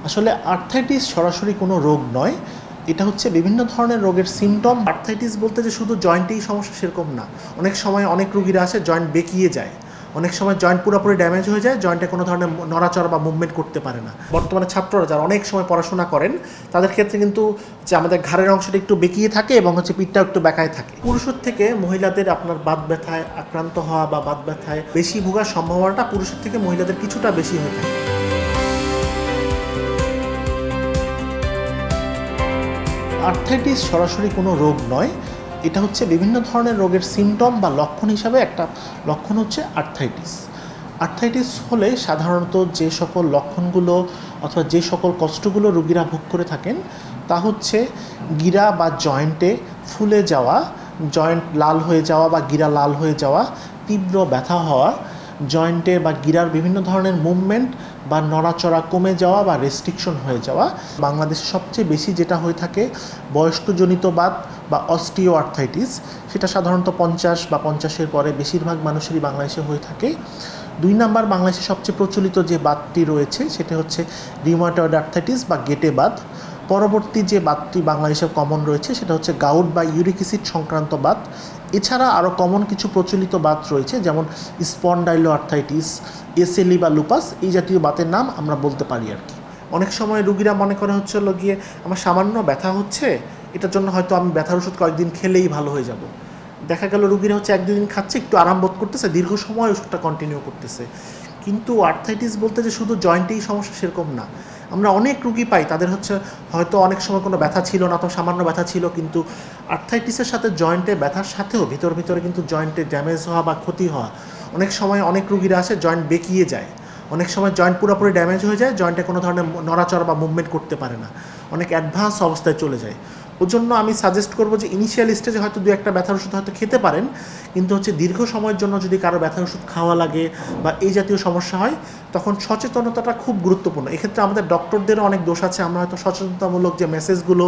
আসলে আর্থ্রাইটিস সরাসরি কোনো রোগ নয়, এটা হচ্ছে বিভিন্ন ধরনের রোগের সিমটম। আর্থ্রাইটিস বলতে যে শুধু জয়েন্টেই সমস্যা সেরকম না। অনেক সময় অনেক রুগীরা আসে জয়েন্ট বেঁকিয়ে যায়, অনেক সময় জয়েন্ট পুরোপুরি ড্যামেজ হয়ে যায়, জয়েন্টে কোনো ধরনের নড়াচড়া বা মুভমেন্ট করতে পারে না। বর্তমানে ছাত্ররা যারা অনেক সময় পড়াশোনা করেন তাদের ক্ষেত্রে কিন্তু যে আমাদের ঘাড়ের অংশটা একটু বেঁকিয়ে থাকে এবং হচ্ছে পিঠটাও একটু বেঁকায় থাকে। পুরুষের থেকে মহিলাদের আপনার বাত ব্যথায় আক্রান্ত হওয়া বা বাত ব্যথায় বেশি ভোগার সম্ভাবনাটা পুরুষের থেকে মহিলাদের কিছুটা বেশি হয়ে থাকে। আর্থ্রাইটিস সরাসরি কোনো রোগ নয়, এটা হচ্ছে বিভিন্ন ধরনের রোগের সিমটম বা লক্ষণ হিসাবে একটা লক্ষণ হচ্ছে আর্থ্রাইটিস। আর্থ্রাইটিস হলে সাধারণত যে সকল লক্ষণগুলো অথবা যে সকল কষ্টগুলো রোগীরা ভোগ করে থাকেন তা হচ্ছে গিরা বা জয়েন্টে ফুলে যাওয়া, জয়েন্ট লাল হয়ে যাওয়া বা গিরা লাল হয়ে যাওয়া, তীব্র ব্যথা হওয়া, জয়েন্টে বা গিরার বিভিন্ন ধরনের মুভমেন্ট বা নড়াচড়া কমে যাওয়া বা রেস্ট্রিকশন হয়ে যাওয়া। বাংলাদেশে সবচেয়ে বেশি যেটা হয়ে থাকে বয়স্কজনিত বাত বা অস্টিও আর্থ্রাইটিস, সেটা সাধারণত 50 বা 50-এর পরে বেশিরভাগ মানুষেরই বাংলাদেশে হয়ে থাকে। 2 নাম্বার বাংলাদেশে সবচেয়ে প্রচলিত যে বাতটি রয়েছে সেটা হচ্ছে রিউমাটয়েড আর্থ্রাইটিস বা গেটে বাত। পরবর্তী যে বাতটি বাংলাদেশে কমন রয়েছে সেটা হচ্ছে গাউট বা ইউরিক অ্যাসিড সংক্রান্ত বাত। এছাড়া আরও কমন কিছু প্রচলিত বাত রয়েছে যেমন স্পন্ডাইলো আর্থ্রাইটিস, এসএলই বা লুপাস, এই জাতীয় বাতের নাম আমরা বলতে পারি আর কি। অনেক সময় রুগীরা মনে করে হচ্ছে গিয়ে আমার সামান্য ব্যথা হচ্ছে, এটার জন্য হয়তো আমি ব্যথার ওষুধ কয়েকদিন খেলেই ভালো হয়ে যাব। দেখা গেল রুগীরা হচ্ছে 1-2 দিন খাচ্ছে, একটু আরাম বোধ করতেছে, দীর্ঘ সময় ওষুধটা কন্টিনিউ করতেছে। কিন্তু আর্থ্রাইটিস বলতে যে শুধু জয়েন্টেই সমস্যা সেরকম না। আমরা অনেক রুগী পাই তাদের হচ্ছে হয়তো অনেক সময় কোনো ব্যথা ছিল না, অথবা সামান্য ব্যথা ছিল, কিন্তু আর্থ্রাইটিসের সাথে জয়েন্টে ব্যথার সাথেও ভিতরে কিন্তু জয়েন্টে ড্যামেজ হওয়া বা ক্ষতি হওয়া। অনেক সময় অনেক রুগীরা আসে জয়েন্ট বেঁকিয়ে যায়, অনেক সময় জয়েন্ট পুরোপুরি ড্যামেজ হয়ে যায়, জয়েন্টে কোনো ধরনের নড়াচড়া বা মুভমেন্ট করতে পারে না, অনেক অ্যাডভান্স অবস্থায় চলে যায়। ওর জন্য আমি সাজেস্ট করবো যে ইনিশিয়াল স্টেজে হয়তো 2-1টা ব্যথার ওষুধ হয়তো খেতে পারেন, কিন্তু হচ্ছে দীর্ঘ সময়ের জন্য যদি কারো ব্যথার ওষুধ খাওয়া লাগে বা এই জাতীয় সমস্যা হয় তখন সচেতনতাটা খুব গুরুত্বপূর্ণ। এক্ষেত্রে আমাদের ডক্টরদেরও অনেক দোষ আছে। আমরা হয়তো সচেতনতামূলক যে মেসেজগুলো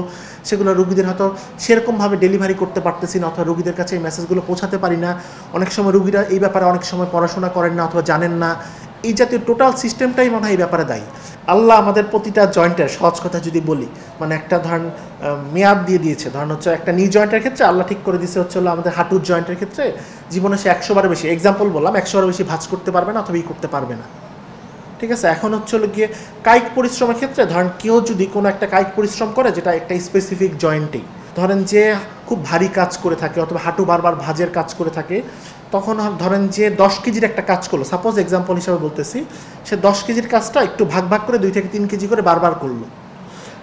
সেগুলো রুগীদের হয়তো সেরকমভাবে ডেলিভারি করতে পারতেছি না, অথবা রুগীদের কাছে এই মেসেজগুলো পৌঁছাতে পারি না। অনেক সময় রুগীরা এই ব্যাপারে অনেক সময় পড়াশোনা করেন না অথবা জানেন না। এই জাতীয় টোটাল সিস্টেমটাই মনে হয় এই ব্যাপারে দায়ী। আল্লাহ আমাদের প্রতিটা জয়েন্টের, সহজ কথা যদি বলি, মানে একটা ধরেন মেয়াদ দিয়ে দিয়েছে। ধরেন হচ্ছে একটা নি জয়েন্টের ক্ষেত্রে আল্লাহ ঠিক করে দিয়েছে হচ্ছে আমাদের হাঁটুর জয়েন্টের ক্ষেত্রে জীবনে সে 100বারের বেশি, এক্সাম্পল বললাম, 100বারের বেশি ভাঁজ করতে পারবে না অথবা করতে পারবে না। ঠিক আছে, এখন হচ্ছে গিয়ে কায়িক পরিশ্রমের ক্ষেত্রে ধরেন কেউ যদি কোনো একটা কায়িক পরিশ্রম করে যেটা একটা স্পেসিফিক জয়েন্টেই, ধরেন যে খুব ভারী কাজ করে থাকে অথবা হাঁটু বারবার ভাঁজের কাজ করে থাকে, তখন ধরেন যে 10 কেজির একটা কাজ করলো, সাপোজ এক্সাম্পল হিসাবে বলতেছি, সে 10 কেজির কাজটা একটু ভাগ করে 2 থেকে 3 কেজি করে বারবার করলো।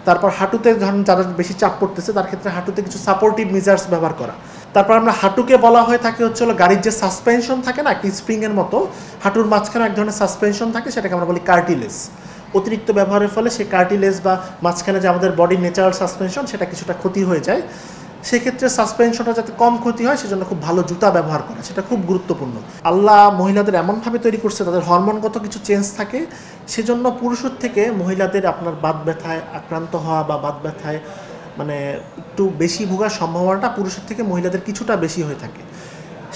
তারপর হাঁটুতে ধরেন যারা বেশি চাপ পড়তেছে তার ক্ষেত্রে হাঁটুতে কিছু সাপোর্টিভ মেজার্স ব্যবহার করা। তারপর আমরা হাঁটুকে বলা হয়ে থাকে হচ্ছে গাড়ির যে সাসপেনশন থাকে না, একটা স্প্রিংয়ের মতো হাঁটুর মাঝখানে এক ধরনের সাসপেনশন থাকে, সেটাকে আমরা বলি কার্টিলেজ। অতিরিক্ত ব্যবহারের ফলে সেই কার্টিলেজ বা মাঝখানে যে আমাদের বডির ন্যাচারাল সাসপেনশন সেটা কিছুটা ক্ষতি হয়ে যায়। সেক্ষেত্রে সাসপেনশনটা যাতে কম ক্ষতি হয় সেজন্য খুব ভালো জুতা ব্যবহার করা, সেটা খুব গুরুত্বপূর্ণ। আল্লাহ মহিলাদের এমনভাবে তৈরি করছে তাদের হরমোনগত কিছু চেঞ্জ থাকে, সেজন্য পুরুষের থেকে মহিলাদের আপনার বাত ব্যথায় আক্রান্ত হওয়া বা বাত ব্যথায় মানে একটু বেশি ভোগার সম্ভাবনাটা পুরুষের থেকে মহিলাদের কিছুটা বেশি হয়ে থাকে।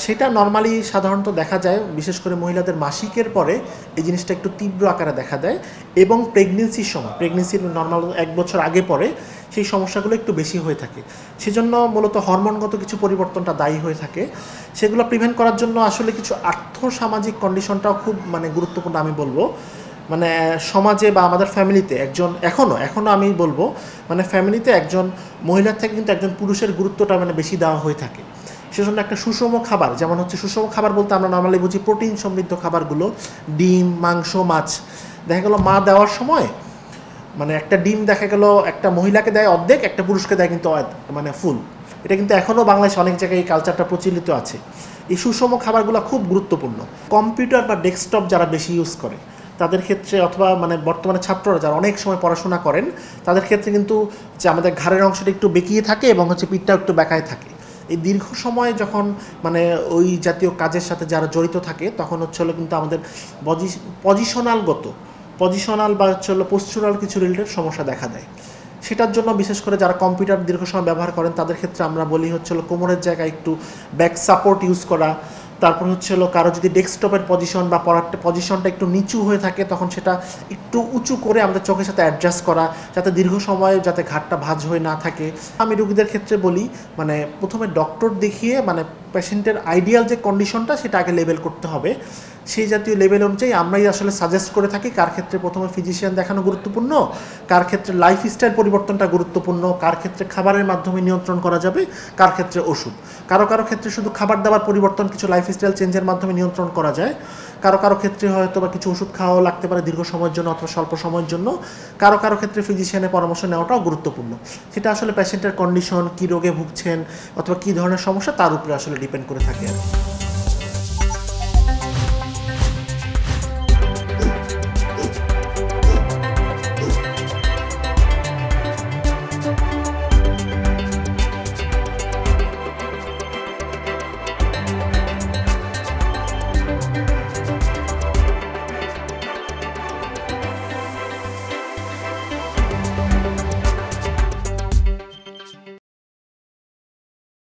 সেটা নর্মালি সাধারণত দেখা যায় বিশেষ করে মহিলাদের মাসিকের পরে এই জিনিসটা একটু তীব্র আকারে দেখা দেয়, এবং প্রেগনেন্সির সময়, প্রেগনেন্সির নর্মাল 1 বছর আগে পরে সেই সমস্যাগুলো একটু বেশি হয়ে থাকে। সেজন্য মূলত হরমোনগত কিছু পরিবর্তনটা দায়ী হয়ে থাকে। সেগুলো প্রিভেন্ট করার জন্য আসলে কিছু আর্থসামাজিক কন্ডিশনটাও খুব গুরুত্বপূর্ণ আমি বলবো। মানে সমাজে বা আমাদের ফ্যামিলিতে একজন এখনও আমি বলবো ফ্যামিলিতে একজন মহিলার থেকে কিন্তু একজন পুরুষের গুরুত্বটা বেশি দেওয়া হয়ে থাকে। সেজন্য একটা সুষম খাবার, যেমন হচ্ছে সুষম খাবার বলতে আমরা নর্মালি বুঝি প্রোটিন সমৃদ্ধ খাবারগুলো, ডিম, মাংস, মাছ। দেখা গেল মা দেওয়ার সময় একটা ডিম দেখা গেল একটা মহিলাকে দেয় অর্ধেক, একটা পুরুষকে দেয় কিন্তু ফুল। এটা কিন্তু এখনও বাংলাদেশে অনেক জায়গায় এই কালচারটা প্রচলিত আছে। এই সুষম খাবারগুলো খুব গুরুত্বপূর্ণ। কম্পিউটার বা ডেস্কটপ যারা বেশি ইউজ করে তাদের ক্ষেত্রে, অথবা বর্তমানে ছাত্ররা যারা অনেক সময় পড়াশোনা করেন তাদের ক্ষেত্রে কিন্তু যে আমাদের ঘাড়ের অংশটা একটু বেঁকিয়ে থাকে এবং হচ্ছে পিঠটাও একটু বেঁকায় থাকে। এই দীর্ঘ সময় যখন ওই জাতীয় কাজের সাথে যারা জড়িত থাকে তখন কিন্তু আমাদের পজিশনাল বা পোস্টুরাল কিছু রিলেটেড সমস্যা দেখা দেয়। সেটার জন্য বিশেষ করে যারা কম্পিউটার দীর্ঘ সময় ব্যবহার করেন তাদের ক্ষেত্রে আমরা বলি কোমরের জায়গায় একটু ব্যাক সাপোর্ট ইউজ করা, তারপর হচ্ছে হলো কারো যদি ডেস্কটপের পজিশন বা পড়ার পজিশনটা একটু নিচু হয়ে থাকে তখন সেটা একটু উঁচু করে আমাদের চোখের সাথে অ্যাডজাস্ট করা, যাতে দীর্ঘ সময় যাতে ঘাটটা ভাঁজ হয়ে না থাকে। আমি রোগীদের ক্ষেত্রে বলি মানে প্রথমে ডক্টর দেখিয়ে মানে পেশেন্টের আইডিয়াল যে কন্ডিশনটা সেটা আগে লেভেল করতে হবে। সেই জাতীয় লেভেল অনুযায়ী আমরাই আসলে সাজেস্ট করে থাকি কার ক্ষেত্রে প্রথমে ফিজিশিয়ান দেখানো গুরুত্বপূর্ণ, কার ক্ষেত্রে লাইফস্টাইল পরিবর্তনটা গুরুত্বপূর্ণ, কার ক্ষেত্রে খাবারের মাধ্যমে নিয়ন্ত্রণ করা যাবে, কার ক্ষেত্রে ওষুধ। কারো কারো ক্ষেত্রে শুধু খাবার দাবার পরিবর্তন, কিছু লাইফস্টাইল চেঞ্জের মাধ্যমে নিয়ন্ত্রণ করা যায়। কারো কারো ক্ষেত্রে হয়তো বা কিছু ওষুধ খাওয়াও লাগতে পারে দীর্ঘ সময়ের জন্য অথবা স্বল্প সময়ের জন্য। কারো কারো ক্ষেত্রে ফিজিশিয়ানের পরামর্শ নেওয়াটাও গুরুত্বপূর্ণ। সেটা আসলে পেশেন্টের কন্ডিশন, কী রোগে ভুগছেন অথবা কী ধরনের সমস্যা তার উপরে আসলে ডিপেন্ড করে থাকে আর কি।